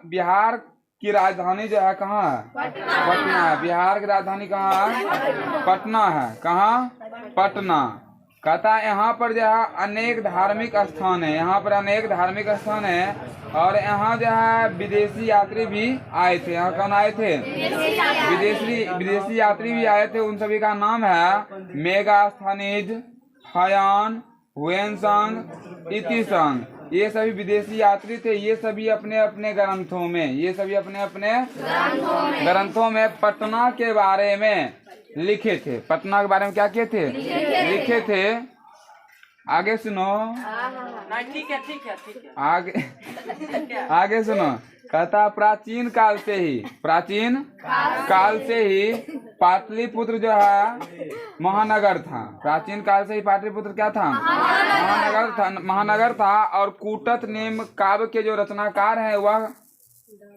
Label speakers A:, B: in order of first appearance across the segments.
A: बिहार की राजधानी जो है कहाँ है? पटना है। बिहार की राजधानी कहाँ है? पटना है। कहाँ? पटना। कहता है यहाँ पर जो है अनेक धार्मिक स्थान है, यहाँ पर अनेक धार्मिक स्थान है और यहाँ जो है विदेशी यात्री भी आए थे। यहाँ कौन आए थे? विदेशी यात्री भी आए थे। उन सभी का नाम है मेगास्थनीज, हयान, हुएनसांग, इतिसंग। ये सभी विदेशी यात्री थे। ये सभी अपने अपने ग्रंथों में पटना के बारे में लिखे थे। पटना के बारे में क्या किए थे? लिखे थे। आगे सुनो।
B: ठीक है।
A: आगे सुनो। कहता प्राचीन काल से ही पाटलिपुत्र जो है महानगर था। प्राचीन काल से ही पाटलिपुत्र क्या था? महानगर था। और कूटत नेम काव्य के जो रचनाकार है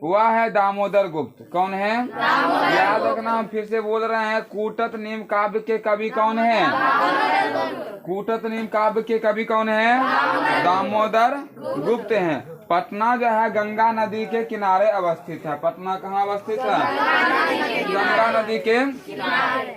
A: वह है दामोदर गुप्त। कौन है? याद रखना, हम फिर से बोल रहे हैं। कूटत नीम काव्य के कवि कौन है? कूटत नीम काव्य के कवि कौन है? दामोदर गुप्त हैं। पटना जो है गंगा नदी के किनारे अवस्थित है। पटना कहाँ अवस्थित है? गंगा नदी के।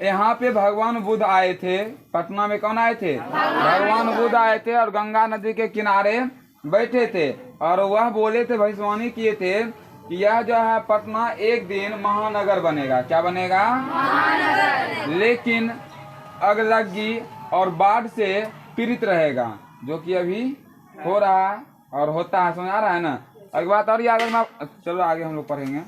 A: यहाँ पे भगवान बुद्ध आए थे। पटना में कौन आए थे? भगवान बुद्ध आए थे और गंगा नदी के किनारे बैठे थे और वह बोले थे, भविष्यवाणी किए थे कि यह जो है पटना एक दिन महानगर बनेगा। क्या बनेगा? महानगर। लेकिन अगलगी और बाढ़ से पीड़ित रहेगा, जो कि अभी हो रहा है और होता है। समझ आ रहा है ना? एक बात और याद रखना। चलो आगे हम लोग पढ़ेंगे।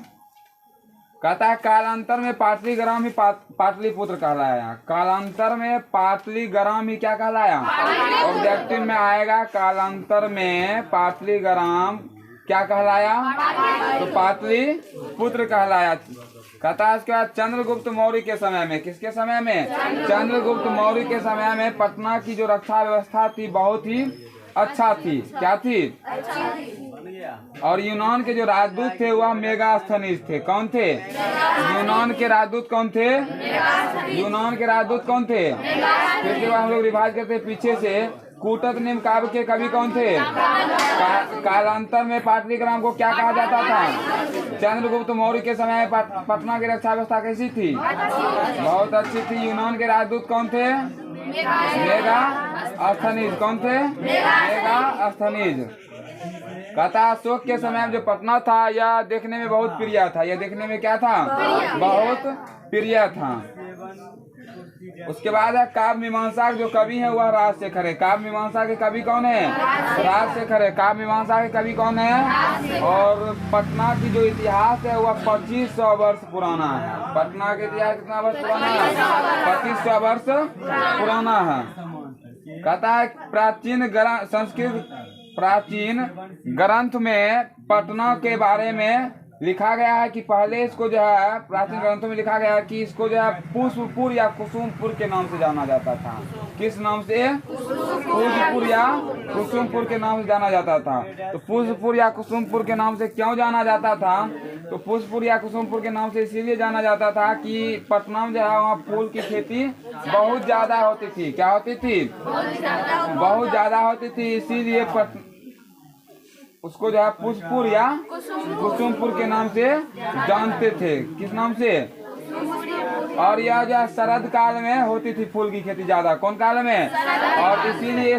A: कहता है कालांतर में पाटलीग्राम ही पाटलिपुत्र कहलाया। कालांतर में पाटलीग्राम ही क्या कहलाया? ऑब्जेक्टिव में आएगा कालांतर में पाटलीग्राम क्या कहलाया? तो पाटलिपुत्र कहलाया। कहता है इसके बाद चंद्रगुप्त मौर्य के समय में, किसके समय में? चंद्रगुप्त मौर्य के समय में पटना की जो रक्षा व्यवस्था थी बहुत ही अच्छा थी। क्या थी? और यूनान के जो राजदूत थे वह मेगास्थनीज थे। कौन थे? यूनान के राजदूत कौन थे? यूनान के राजदूत कौन थे? फिर से हम लोग रिवाइज करते पीछे से। कूटत नीम काव्य के कवि कौन थे? कालांतर में पाटलिग्राम को क्या कहा जाता था? चंद्रगुप्त मौर्य के समय पटना की रक्षा व्यवस्था कैसी थी? बहुत अच्छी थी। यूनान के राजदूत कौन थे? मेगास्थनीज। कौन थे? मेगास्थनीज। कहता अशोक के समय में जो पटना था यह देखने में बहुत प्रिय था। यह देखने में क्या था? बहुत प्रिय था। उसके बाद है काव्य मीमांसा जो कवि है वह राजशेखर है। काव्य मीमांसा के कवि कौन है? राजशेखर है। काव्य मीमांसा के कवि कौन है? और पटना की जो इतिहास है वह 2500 वर्ष पुराना है। पटना का इतिहास कितना वर्ष पुराना है? 2500 वर्ष पुराना है। कहता है प्राचीन ग्रंथ में पटना के बारे में लिखा गया है कि पहले इसको जो है प्राचीन ग्रंथों में लिखा गया है कि इसको जो है पुष्पपुर या कुसुमपुर के नाम से जाना जाता था। किस नाम से? पुष्पपुर या कुसुमपुर के नाम से जाना जाता था। तो पुष्पपुर या कुसुमपुर के नाम से क्यों जाना जाता था? तो पुष्पपुर या कुसुमपुर के नाम से इसीलिए जाना जाता था कि पटना में जो है वहाँ फूल की खेती बहुत ज्यादा होती थी। क्या होती थी? बहुत ज्यादा होती थी। इसीलिए उसको जो है पुष्पपुर या कुसुमपुर के नाम से जानते थे। किस नाम से? और यह जो है शरद काल में होती थी फूल की खेती ज्यादा। कौन काल में? और इसीलिए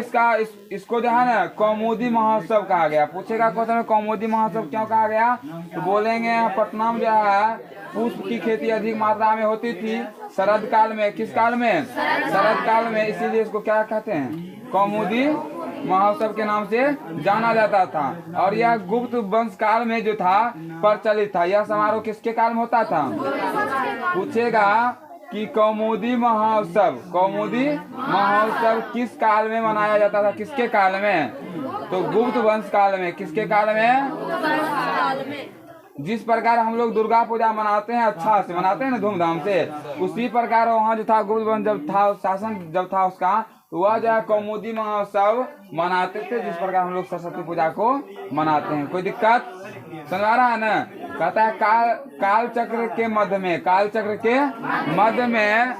A: इसको जो है ना कौमुदी महोत्सव कहा गया। पूछेगा क्वेश्चन में कौमुदी महोत्सव क्यों कहा गया? तो बोलेंगे पटना में जो है पुष्प की खेती अधिक मात्रा में होती थी शरद काल में। किस काल में? शरद काल में। इसीलिए इसको क्या कहते हैं? कौमुदी महोत्सव के नाम से जाना जाता था। और यह गुप्त वंश काल में जो था प्रचलित था। यह समारोह किसके काल में होता था? पूछेगा कि कौमुदी महोत्सव किस काल में मनाया जाता था? किसके काल में? तो गुप्त वंश काल में। किसके काल में? जिस प्रकार हम लोग दुर्गा पूजा मनाते हैं, अच्छा से मनाते हैं ना, धूमधाम से, उसी प्रकार वहाँ जो था गुप्त वंश जब था, शासन जब था उसका, तो वह जो है कौमुदी महोत्सव मनाते थे। जिस प्रकार हम लोग सरस्वती पूजा को मनाते हैं। कोई दिक्कत? समझ आ रहा है ना? कहता है काल चक्र के मध्य में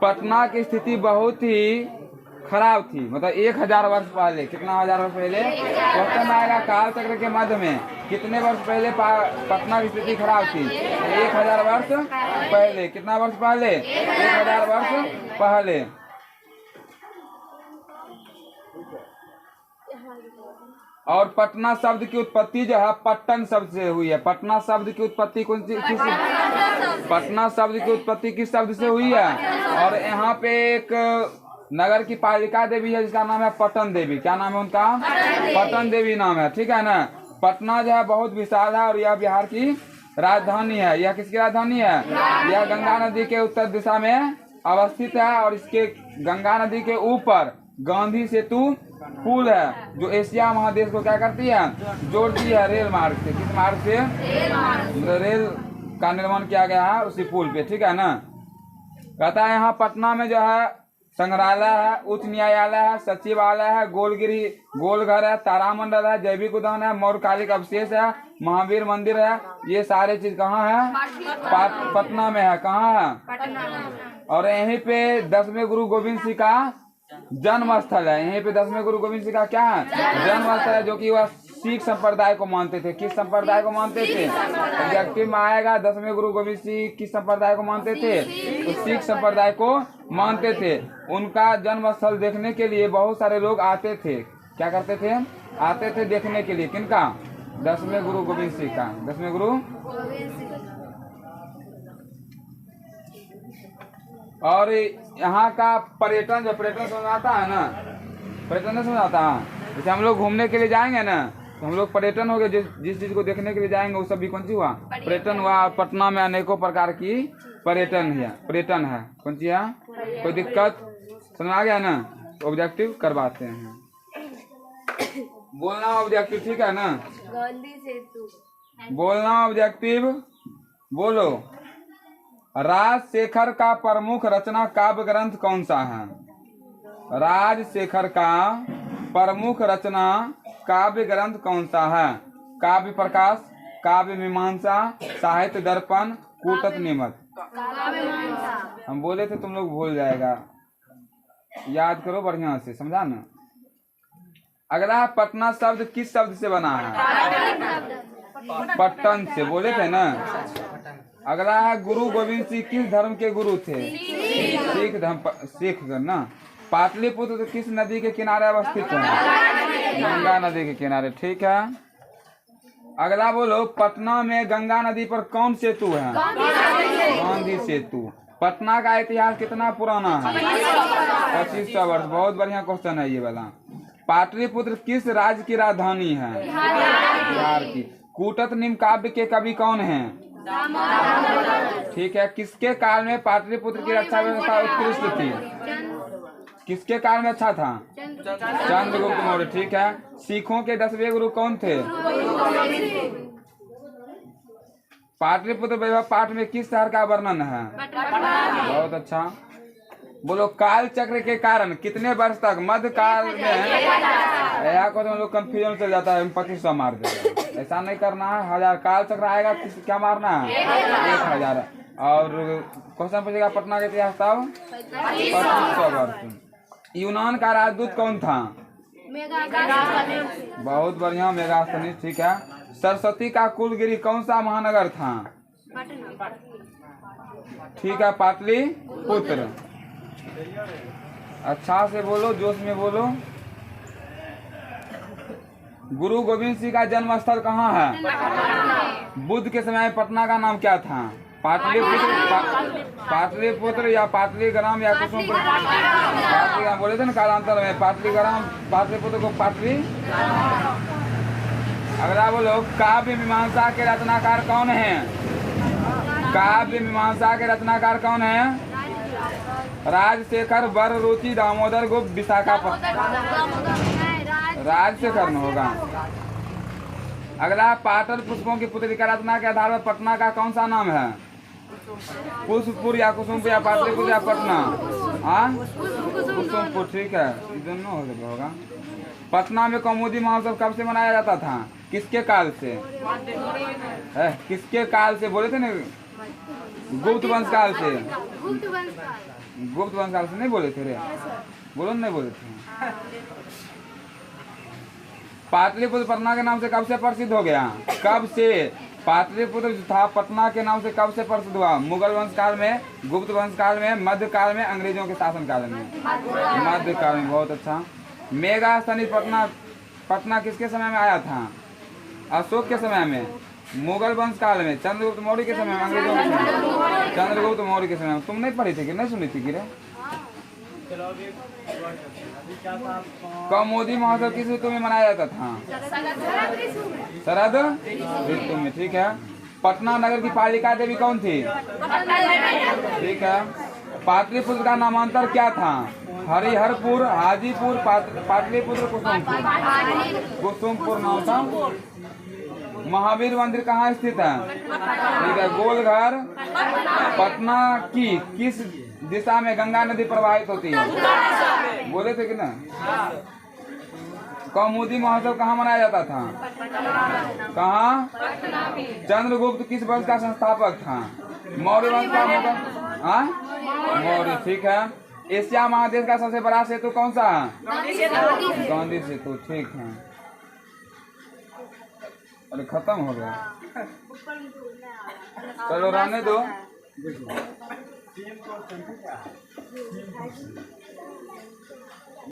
A: पटना की स्थिति बहुत ही खराब थी, मतलब 1000 वर्ष पहले। कितना हजार वर्ष पहले? क्वेश्चन आएगा काल चक्र के मध्य में कितने वर्ष पहले पटना की स्थिति खराब थी? 1000 वर्ष पहले। कितना वर्ष पहले? 1000 वर्ष पहले। और पटना शब्द की उत्पत्ति जो है पट्टन शब्द से हुई है। पटना शब्द की उत्पत्ति कौन सी किस? पटना शब्द की उत्पत्ति किस शब्द से हुई है? और यहाँ पे एक नगर की पालिका देवी है जिसका नाम है पटन देवी। क्या नाम है उनका? पटन देवी नाम है, ठीक है ना। पटना जो है बहुत विशाल है और यह बिहार की राजधानी है। यह किसकी राजधानी है? यह गंगा नदी के उत्तर दिशा में अवस्थित है और इसके गंगा नदी के ऊपर गांधी सेतु पुल है जो एशिया महादेश को क्या करती है? जोड़ती है रेल मार्ग से। किस मार्ग से? रेल का निर्माण किया गया है उसी पुल पे, ठीक है ना। कहता है यहाँ पटना में जो है संग्रहालय है, उच्च न्यायालय है, सचिवालय है, गोलघर है, तारामंडल है, जैविक उद्यान है, मौर्यकालिक अवशेष है, महावीर मंदिर है। ये सारे चीज कहाँ है? पटना में है। कहाँ है? और यहीं पे 10वें गुरु गोविंद सिंह का जन्म स्थल है। यहीं पे 10वें गुरु गोविंद सिंह का क्या है? जन्म स्थल है, जो कि वह सिख संप्रदाय को मानते थे। किस संप्रदाय को मानते थे? ऑब्जेक्टिव में आएगा 10वें गुरु गोविंद सिंह किस संप्रदाय को मानते थे? तो सिख संप्रदाय को मानते थे। उनका जन्म स्थल देखने के लिए बहुत सारे लोग आते थे। क्या करते थे? आते थे देखने के लिए। किनका? 10वें गुरु गोविंद सिंह का। 10वें गुरु। और यहाँ का पर्यटन, जो पर्यटन समझ आता है ना, पर्यटन समझ आता है। जैसे हम लोग घूमने के लिए जाएंगे ना, तो हम लोग पर्यटन हो गए, जिस चीज को देखने के लिए जाएंगे वो सब भी कौन सी हुआ? पर्यटन हुआ। पटना में अनेकों प्रकार की पर्यटन है। कौन सी है? कोई दिक्कत समझ आ गया ना? ऑब्जेक्टिव करवाते हैं, बोलना ऑब्जेक्टिव, ठीक है ना।
C: गांधी सेतु
A: बोलना ऑब्जेक्टिव, बोलो। राजशेखर का प्रमुख रचना काव्य ग्रंथ कौन सा है? राजशेखर का प्रमुख रचना काव्य ग्रंथ कौन सा है? काव्य प्रकाश, काव्य मीमांसा, साहित्य दर्पण, कूटत निमत। हम बोले थे तुम लोग भूल जाएगा, याद करो बढ़िया से, समझा ना। अगला पटना शब्द किस शब्द से बना है? पट्टन से, बोले थे ना। अगला है गुरु गोविंद सिंह किस धर्म के गुरु थे? सिख धर्म। सिख ना। पाटलिपुत्र किस नदी के किनारे अवस्थित है? गंगा नदी के किनारे, ठीक है। अगला बोलो, पटना में गंगा नदी पर कौन सेतु है? गांधी सेतु। पटना का इतिहास कितना पुराना है? 2500 वर्ष। बहुत बढ़िया क्वेश्चन है ये वाला। पाटलिपुत्र किस राज्य की राजधानी है? बिहार की। कूटत निम काव्य के कवि कौन हैं? ठीक है। किसके काल में पाटलिपुत्र की रक्षा व्यवस्था उत्कृष्ट थी? किसके काल में अच्छा था? चंद्रगुप्त मौर्य, ठीक है। सिखों के 10वें गुरु कौन थे? पाटलिपुत्र वैभव पाठ में किस शहर का वर्णन है? बहुत अच्छा। बोलो, काल चक्र के कारण कितने वर्ष तक मध्य काल में, यहाँ को तो हम लोग कंफ्यूजन चल जाता है, 2500 मार देगा। ऐसा नहीं करना है। 1000 काल चक्र आएगा, क्या मारना है? 1000। और क्वेश्चन पूछेगा पटना का इतिहास तब 2500 वर्ष। यूनान का राजदूत कौन था? बहुत बढ़िया, मेगास्थनीज, ठीक है। सरस्वती का कुलगिरी कौन सा महानगर था? ठीक है, पाटलिपुत्र। अच्छा से बोलो, जोश में बोलो। गुरु गोविंद सिंह का जन्म स्थल कहाँ है? बुद्ध के समय पटना का नाम क्या था? पाटलिपुत्र या पाटलीग्राम या कुसुमपुर। पाटलीग्राम बोले थे ना कालांतर में, पाटलीग्राम, पाटलिपुत्र को पाटली। अगला बोलो, काव्य मीमांसा के रचनाकार कौन है? काव्य मीमांसा के रचनाकार कौन है? राजशेखर, वररुचि, दामोदर गुप्त, विशाखापट्टनम। राजशेखर में होगा। अगला, पाटल पुष्पों की पुत्री का रचना के आधार पर पटना का कौन सा नाम है? पुष्पपुर या कुसुमपुर या पाटलिपुत्र या पटना? हाँ, कुसुमपुर, ठीक है। दोनों होगा। पटना में कौमुदी महोत्सव कब से मनाया जाता था? किसके काल से? किसके काल से बोले थे ना? गुप्त वंश काल से। गुप्त वंश काल से नहीं बोले थे रे? बोलो नहीं बोले थे। पाटलिपुत्र पटना के नाम से कब से प्रसिद्ध हो गया? कब से? पाटलिपुत्र जो था पटना के नाम से कब से प्रसिद्ध हुआ? मुगल वंश काल में, गुप्त वंश काल में, मध्य काल में, अंग्रेजों के शासन काल में? मध्य काल में। बहुत अच्छा। मेगा स्थानीय पटना किसके समय में आया था? अशोक के समय में, मुगल वंश काल में, चंद्रगुप्त मौर्य के समय में, अंग्रेजों के समय में? चंद्रगुप्त मौर्य के समय में। तुम नहीं पढ़ी थी कि नहीं सुनी थी कि रे? कौमुदी महोत्सव किस ऋतु में मनाया जाता था? शरद ऋतु में। ठीक है। पटना नगर की पालिका देवी कौन थी? ठीक है। पाटलिपुत्र का नामांतर क्या था? हरिहरपुर, हाजीपुर, पाटलिपुत्र, कुसुमपुर। कुसुमपुर नाम था। महावीर मंदिर कहाँ स्थित है? ठीक है। गोलघर पटना की किस दिशा में गंगा नदी प्रवाहित होती है? बोले थे कि ना? कौमुदी महोत्सव कहाँ मनाया जाता था? कहाँ? चंद्रगुप्त किस वंश का संस्थापक था? मौर्य वंश का। मौर्य। ठीक है। एशिया महादेश का सबसे बड़ा सेतु कौन सा है? गांधी सेतु। ठीक है। अरे खत्म हो गया, चलो रहने दो।